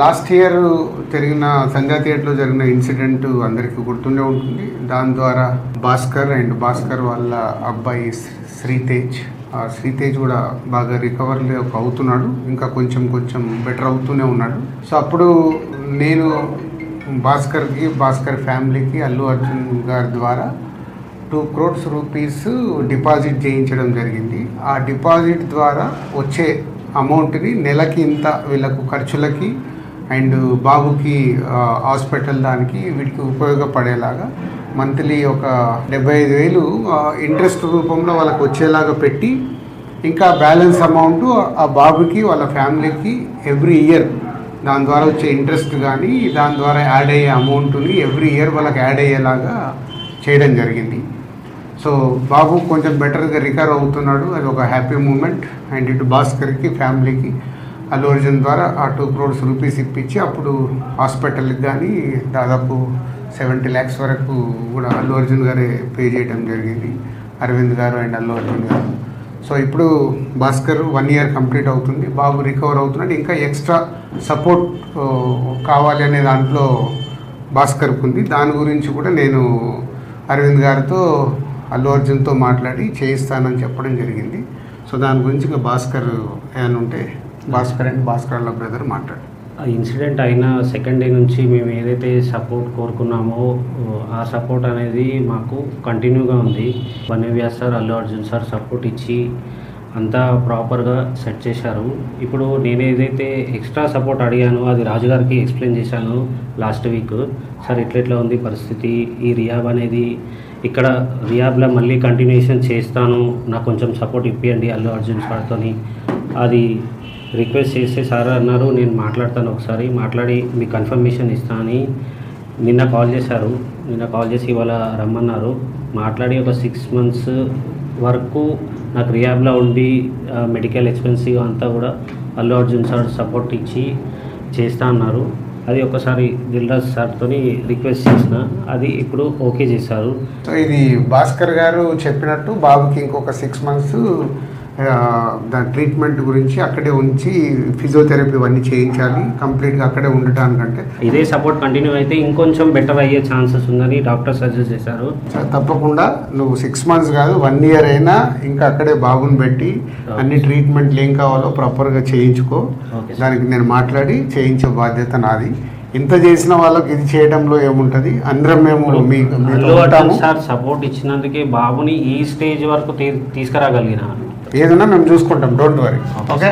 Last year జరిగిన సంధ్యా థియేటర్లో జరిగిన ఇన్సిడెంట్ అందరికీ గుర్తుండే ఉంటుంది. దాని ద్వారా భాస్కర్ వాళ్ళ అబ్బాయి శ్రీతేజ్ కూడా బాగా రికవర్ అవుతున్నాడు. ఇంకా కొంచెం బెటర్ అవుతూనే ఉన్నాడు. సో అప్పుడు నేను భాస్కర్ ఫ్యామిలీకి అల్లు అర్జున్ గారి ద్వారా 2 crores రూపీస్ డిపాజిట్ చేయించడం జరిగింది. ఆ డిపాజిట్ ద్వారా వచ్చే అమౌంట్ని నెలకి ఇంత వీళ్ళకు ఖర్చులకి అండ్ బాబుకి హాస్పిటల్ దానికి వీటికి ఉపయోగపడేలాగా మంత్లీ ఒక 75,000 ఇంట్రెస్ట్ రూపంలో వాళ్ళకి వచ్చేలాగా పెట్టి, ఇంకా బ్యాలెన్స్ అమౌంట్ ఆ బాబుకి వాళ్ళ ఫ్యామిలీకి ఎవ్రీ ఇయర్ దాని ద్వారా వచ్చే ఇంట్రెస్ట్ కానీ దాని ద్వారా యాడ్ అయ్యే అమౌంట్ని ఎవ్రీ ఇయర్ వాళ్ళకి యాడ్ అయ్యేలాగా చేయడం జరిగింది. సో బాబు కొంచెం బెటర్గా రికవర్ అవుతున్నాడు. అది ఒక హ్యాపీ మూమెంట్. అండ్ ఇటు భాస్కర్కి ఫ్యామిలీకి అల్లు అర్జున్ ద్వారా ఆ 2 crores రూపీస్ ఇప్పించి అప్పుడు హాస్పిటల్కి కానీ దాదాపు 70 lakhs వరకు కూడా అల్లు అర్జున్ గారే పే చేయడం జరిగింది, అరవింద్ గారు అండ్ అల్లు అర్జున్ గారు. సో ఇప్పుడు భాస్కర్ 1 year కంప్లీట్ అవుతుంది, బాబు రికవర్ అవుతున్నాడు. ఇంకా ఎక్స్ట్రా సపోర్ట్ కావాలి అనే దాంట్లో భాస్కర్కి ఉంది. దాని గురించి కూడా నేను అరవింద్ గారితో అల్లు అర్జున్తో మాట్లాడి చేయిస్తానని చెప్పడం జరిగింది. సో దాని గురించి ఇంకా భాస్కర్ ఏమైనా ఉంటే భాస్కర్ వాళ్ళ బ్రదర్ మాట్లాడు. ఆ ఇన్సిడెంట్ అయిన సెకండ్ డే నుంచి మేము ఏదైతే సపోర్ట్ కోరుకున్నామో ఆ సపోర్ట్ అనేది మాకు కంటిన్యూగా ఉంది. వన్యవ్యాస్ sir, Allu Arjun sir support ఇచ్చి అంతా ప్రాపర్గా సెట్ చేశారు. ఇప్పుడు నేను ఏదైతే ఎక్స్ట్రా సపోర్ట్ అడిగానో అది రాజుగారికి ఎక్స్ప్లెయిన్ చేశాను లాస్ట్ వీక్. సార్ ఇట్లా ఉంది పరిస్థితి, ఈ రియాబ్ అనేది ఇక్కడ రియాబ్లో మళ్ళీ కంటిన్యూషన్ చేస్తాను, నాకు కొంచెం సపోర్ట్ ఇప్పియండి అల్లు అర్జున్ సార్తో అది రిక్వెస్ట్ చేస్తే సార్ అన్నారు నేను మాట్లాడతాను, ఒకసారి మాట్లాడి మీకు కన్ఫర్మేషన్ ఇస్తానని నిన్న కాల్ చేశారు. నిన్న కాల్ చేసి ఇవాళ రమ్మన్నారు. మాట్లాడి ఒక 6 months వరకు నాకు రియాబ్లో ఉండి మెడికల్ ఎక్స్పెన్సివ్ అంతా కూడా అల్లు అర్జున్ సార్ సపోర్ట్ ఇచ్చి చేస్తా అన్నారు. అది ఒకసారి దిల్రాజ్ సార్తో రిక్వెస్ట్ చేసిన, అది ఇప్పుడు ఓకే చేశారు. సో ఇది భాస్కర్ గారు చెప్పినట్టు బాబుకి ఇంకొక 6 months దాని ట్రీట్మెంట్ గురించి అక్కడే ఉంచి ఫిజియోథెరపీ ఇవన్నీ చేయించాలి, కంప్లీట్గా అక్కడే ఉండటానికంటే. ఇదే సపోర్ట్ కంటిన్యూ అయితే ఇంకొంచెం బెటర్ అయ్యే ఛాన్సెస్ ఉందని డాక్టర్ సజెస్ట్ చేశారు. తప్పకుండా నువ్వు 6 months కాదు 1 year అయినా ఇంకా అక్కడే బాబుని పెట్టి అన్ని ట్రీట్మెంట్లు ఏం కావాలో ప్రాపర్గా చేయించుకో. దానికి నేను మాట్లాడి చేయించే బాధ్యత నాది. ఇంత చేసిన వాళ్ళకి ఇది చేయడంలో ఏముంటుంది, అందరం మేము సార్ సపోర్ట్ ఇచ్చినందుకే బాబుని ఈ స్టేజ్ వరకు తీసుకురాగలిగిన. ఏదైనా మేము చూసుకుంటాం, డోంట్ వరీ. ఓకే.